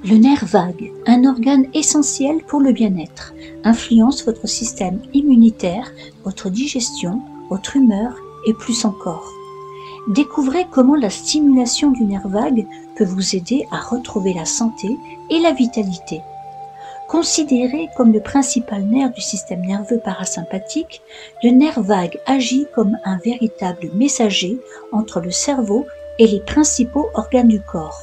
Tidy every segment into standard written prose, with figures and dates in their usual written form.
Le nerf vague, un organe essentiel pour le bien-être, influence votre système immunitaire, votre digestion, votre humeur et plus encore. Découvrez comment la stimulation du nerf vague peut vous aider à retrouver la santé et la vitalité. Considéré comme le principal nerf du système nerveux parasympathique, le nerf vague agit comme un véritable messager entre le cerveau et les principaux organes du corps.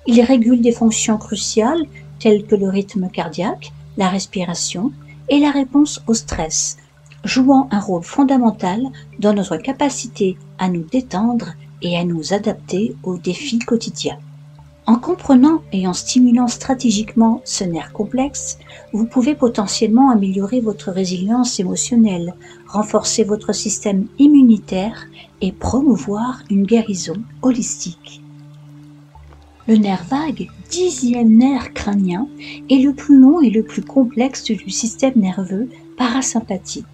Il régule des fonctions cruciales telles que le rythme cardiaque, la respiration et la réponse au stress, jouant un rôle fondamental dans notre capacité à nous détendre et à nous adapter aux défis quotidiens. En comprenant et en stimulant stratégiquement ce nerf complexe, vous pouvez potentiellement améliorer votre résilience émotionnelle, renforcer votre système immunitaire et promouvoir une guérison holistique. Le nerf vague, 10e nerf crânien, est le plus long et le plus complexe du système nerveux parasympathique.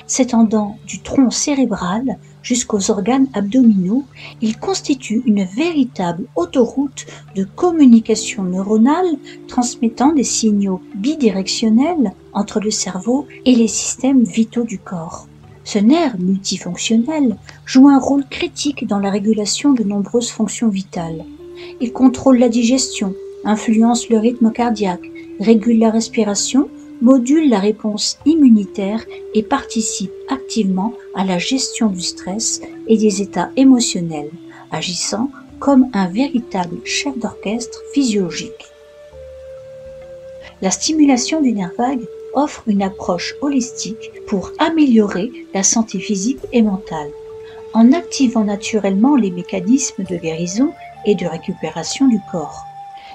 S'étendant du tronc cérébral jusqu'aux organes abdominaux, il constitue une véritable autoroute de communication neuronale transmettant des signaux bidirectionnels entre le cerveau et les systèmes vitaux du corps. Ce nerf multifonctionnel joue un rôle critique dans la régulation de nombreuses fonctions vitales. Il contrôle la digestion, influence le rythme cardiaque, régule la respiration, module la réponse immunitaire et participe activement à la gestion du stress et des états émotionnels, agissant comme un véritable chef d'orchestre physiologique. La stimulation du nerf vague offre une approche holistique pour améliorer la santé physique et mentale. En activant naturellement les mécanismes de guérison et de récupération du corps.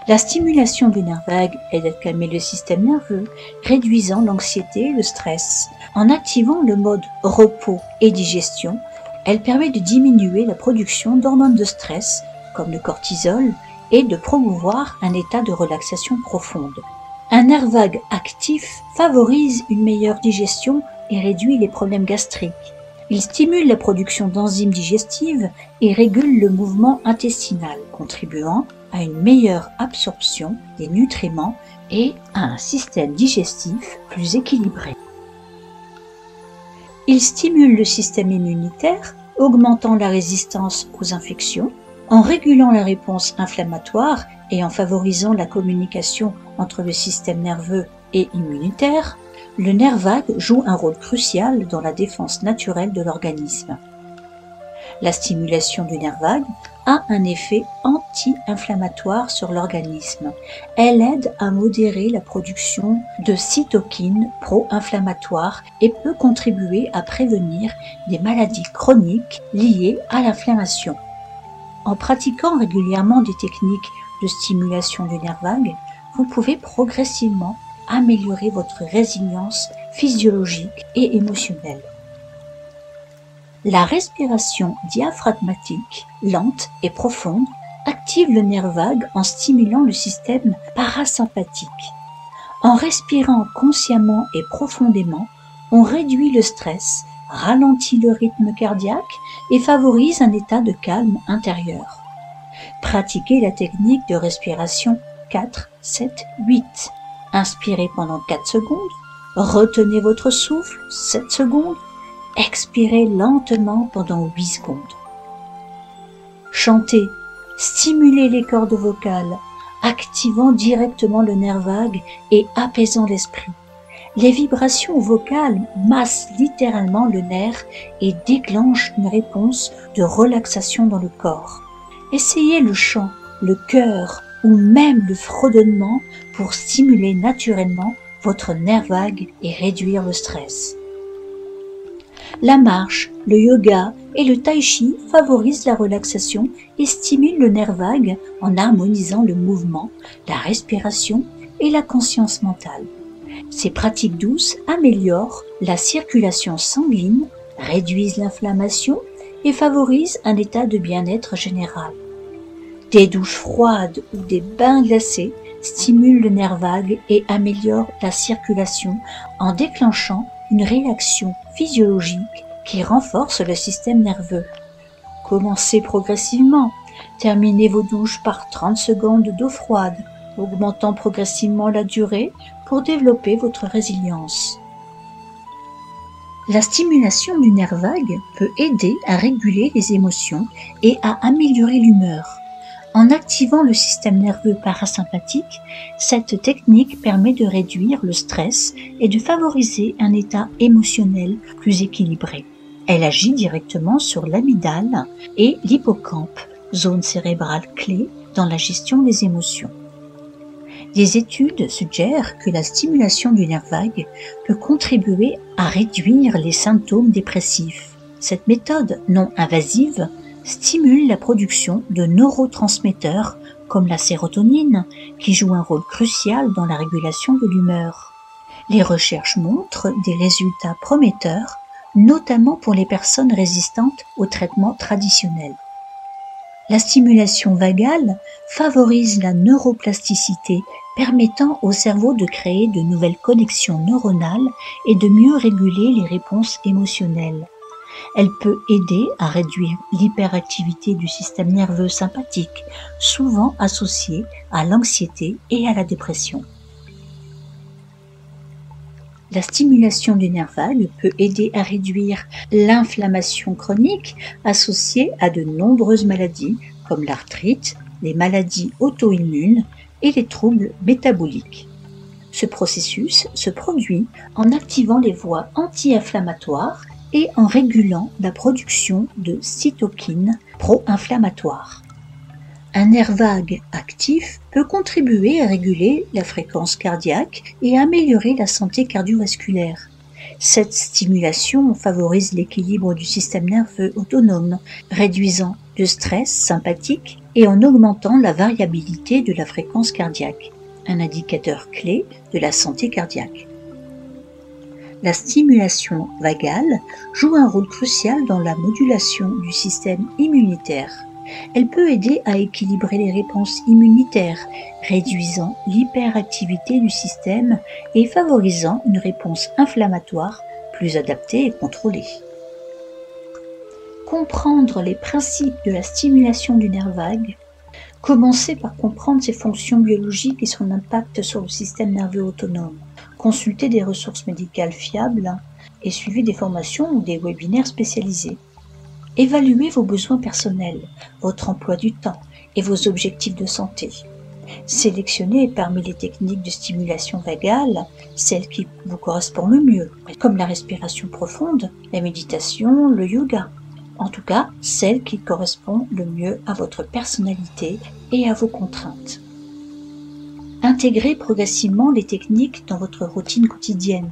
La stimulation du nerf vague aide à calmer le système nerveux, réduisant l'anxiété et le stress. En activant le mode repos et digestion, elle permet de diminuer la production d'hormones de stress, comme le cortisol, et de promouvoir un état de relaxation profonde. Un nerf vague actif favorise une meilleure digestion et réduit les problèmes gastriques. Il stimule la production d'enzymes digestives et régule le mouvement intestinal, contribuant à une meilleure absorption des nutriments et à un système digestif plus équilibré. Il stimule le système immunitaire, augmentant la résistance aux infections, en régulant la réponse inflammatoire et en favorisant la communication entre le système nerveux et immunitaire. Le nerf vague joue un rôle crucial dans la défense naturelle de l'organisme. La stimulation du nerf vague a un effet anti-inflammatoire sur l'organisme. Elle aide à modérer la production de cytokines pro-inflammatoires et peut contribuer à prévenir des maladies chroniques liées à l'inflammation. En pratiquant régulièrement des techniques de stimulation du nerf vague, vous pouvez progressivement améliorer votre résilience physiologique et émotionnelle. La respiration diaphragmatique, lente et profonde, active le nerf vague en stimulant le système parasympathique. En respirant consciemment et profondément, on réduit le stress, ralentit le rythme cardiaque et favorise un état de calme intérieur. Pratiquez la technique de respiration 4, 7, 8. Inspirez pendant 4 secondes, retenez votre souffle 7 secondes, expirez lentement pendant 8 secondes. Chantez, stimulez les cordes vocales, activant directement le nerf vague et apaisant l'esprit. Les vibrations vocales massent littéralement le nerf et déclenchent une réponse de relaxation dans le corps. Essayez le chant, le chœur ou même le fredonnement pour stimuler naturellement votre nerf vague et réduire le stress. La marche, le yoga et le tai chi favorisent la relaxation et stimulent le nerf vague en harmonisant le mouvement, la respiration et la conscience mentale. Ces pratiques douces améliorent la circulation sanguine, réduisent l'inflammation et favorisent un état de bien-être général. Des douches froides ou des bains glacés stimulent le nerf vague et améliorent la circulation en déclenchant une réaction physiologique qui renforce le système nerveux. Commencez progressivement. Terminez vos douches par 30 secondes d'eau froide, augmentant progressivement la durée pour développer votre résilience. La stimulation du nerf vague peut aider à réguler les émotions et à améliorer l'humeur. En activant le système nerveux parasympathique, cette technique permet de réduire le stress et de favoriser un état émotionnel plus équilibré. Elle agit directement sur l'amygdale et l'hippocampe, zone cérébrale clé dans la gestion des émotions. Des études suggèrent que la stimulation du nerf vague peut contribuer à réduire les symptômes dépressifs. Cette méthode non invasive stimule la production de neurotransmetteurs comme la sérotonine, qui joue un rôle crucial dans la régulation de l'humeur. Les recherches montrent des résultats prometteurs, notamment pour les personnes résistantes aux traitements traditionnels. La stimulation vagale favorise la neuroplasticité, permettant au cerveau de créer de nouvelles connexions neuronales et de mieux réguler les réponses émotionnelles. Elle peut aider à réduire l'hyperactivité du système nerveux sympathique, souvent associée à l'anxiété et à la dépression. La stimulation du nerf vague peut aider à réduire l'inflammation chronique associée à de nombreuses maladies comme l'arthrite, les maladies auto-immunes et les troubles métaboliques. Ce processus se produit en activant les voies anti-inflammatoires et en régulant la production de cytokines pro-inflammatoires. Un nerf vague actif peut contribuer à réguler la fréquence cardiaque et à améliorer la santé cardiovasculaire. Cette stimulation favorise l'équilibre du système nerveux autonome, réduisant le stress sympathique et en augmentant la variabilité de la fréquence cardiaque, un indicateur clé de la santé cardiaque. La stimulation vagale joue un rôle crucial dans la modulation du système immunitaire. Elle peut aider à équilibrer les réponses immunitaires, réduisant l'hyperactivité du système et favorisant une réponse inflammatoire plus adaptée et contrôlée. Comprendre les principes de la stimulation du nerf vague. Commencez par comprendre ses fonctions biologiques et son impact sur le système nerveux autonome. Consultez des ressources médicales fiables et suivez des formations ou des webinaires spécialisés. Évaluez vos besoins personnels, votre emploi du temps et vos objectifs de santé. Sélectionnez parmi les techniques de stimulation vagale celles qui vous correspondent le mieux, comme la respiration profonde, la méditation, le yoga. En tout cas, celles qui correspondent le mieux à votre personnalité et à vos contraintes. Intégrez progressivement les techniques dans votre routine quotidienne.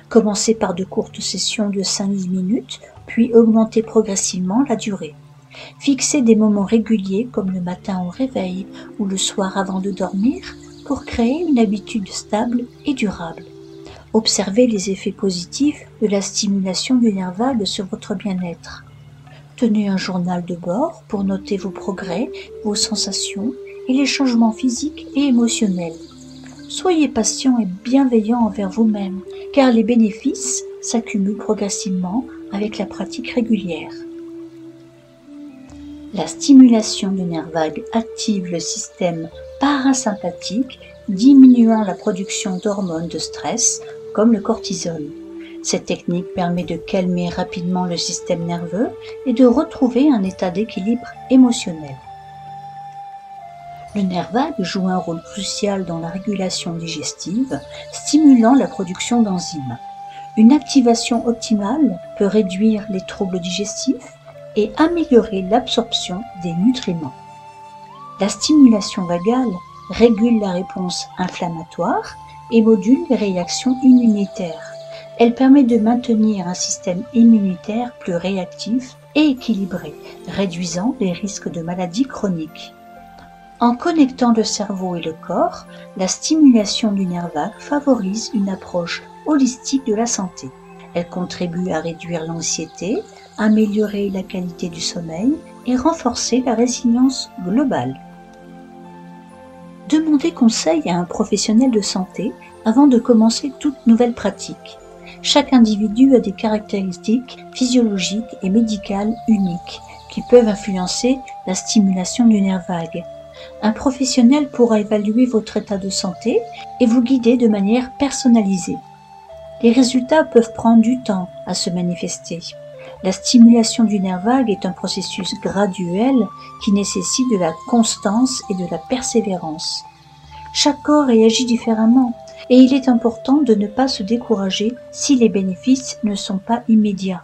Commencez par de courtes sessions de 5-10 minutes, puis augmentez progressivement la durée. Fixez des moments réguliers comme le matin au réveil ou le soir avant de dormir pour créer une habitude stable et durable. Observez les effets positifs de la stimulation du nerf vague sur votre bien-être. Tenez un journal de bord pour noter vos progrès, vos sensations et les changements physiques et émotionnels. Soyez patient et bienveillant envers vous-même, car les bénéfices s'accumulent progressivement avec la pratique régulière. La stimulation du nerf vague active le système parasympathique, diminuant la production d'hormones de stress comme le cortisol. Cette technique permet de calmer rapidement le système nerveux et de retrouver un état d'équilibre émotionnel. Le nerf vague joue un rôle crucial dans la régulation digestive, stimulant la production d'enzymes. Une activation optimale peut réduire les troubles digestifs et améliorer l'absorption des nutriments. La stimulation vagale régule la réponse inflammatoire et module les réactions immunitaires. Elle permet de maintenir un système immunitaire plus réactif et équilibré, réduisant les risques de maladies chroniques. En connectant le cerveau et le corps, la stimulation du nerf vague favorise une approche holistique de la santé. Elle contribue à réduire l'anxiété, améliorer la qualité du sommeil et renforcer la résilience globale. Demandez conseil à un professionnel de santé avant de commencer toute nouvelle pratique. Chaque individu a des caractéristiques physiologiques et médicales uniques qui peuvent influencer la stimulation du nerf vague. Un professionnel pourra évaluer votre état de santé et vous guider de manière personnalisée. Les résultats peuvent prendre du temps à se manifester. La stimulation du nerf vague est un processus graduel qui nécessite de la constance et de la persévérance. Chaque corps réagit différemment et il est important de ne pas se décourager si les bénéfices ne sont pas immédiats.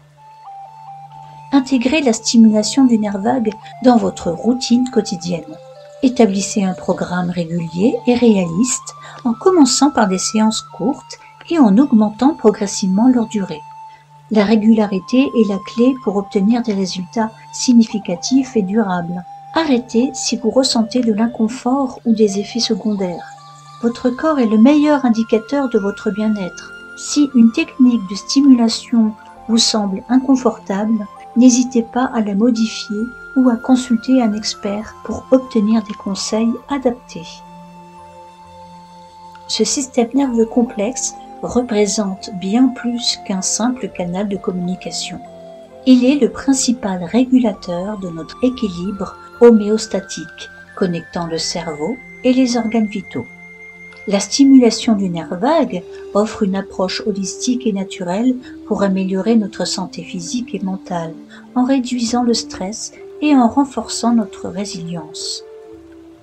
Intégrez la stimulation du nerf vague dans votre routine quotidienne. Établissez un programme régulier et réaliste en commençant par des séances courtes et en augmentant progressivement leur durée. La régularité est la clé pour obtenir des résultats significatifs et durables. Arrêtez si vous ressentez de l'inconfort ou des effets secondaires. Votre corps est le meilleur indicateur de votre bien-être. Si une technique de stimulation vous semble inconfortable, n'hésitez pas à la modifier ou à consulter un expert pour obtenir des conseils adaptés. Ce système nerveux complexe représente bien plus qu'un simple canal de communication. Il est le principal régulateur de notre équilibre homéostatique, connectant le cerveau et les organes vitaux. La stimulation du nerf vague offre une approche holistique et naturelle pour améliorer notre santé physique et mentale, en réduisant le stress et en renforçant notre résilience.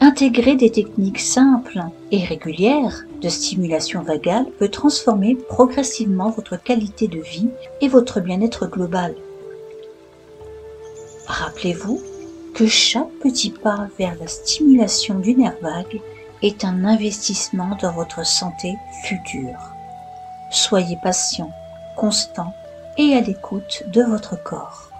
Intégrer des techniques simples et régulières de stimulation vagale peut transformer progressivement votre qualité de vie et votre bien-être global. Rappelez-vous que chaque petit pas vers la stimulation du nerf vague est un investissement dans votre santé future. Soyez patient, constant et à l'écoute de votre corps.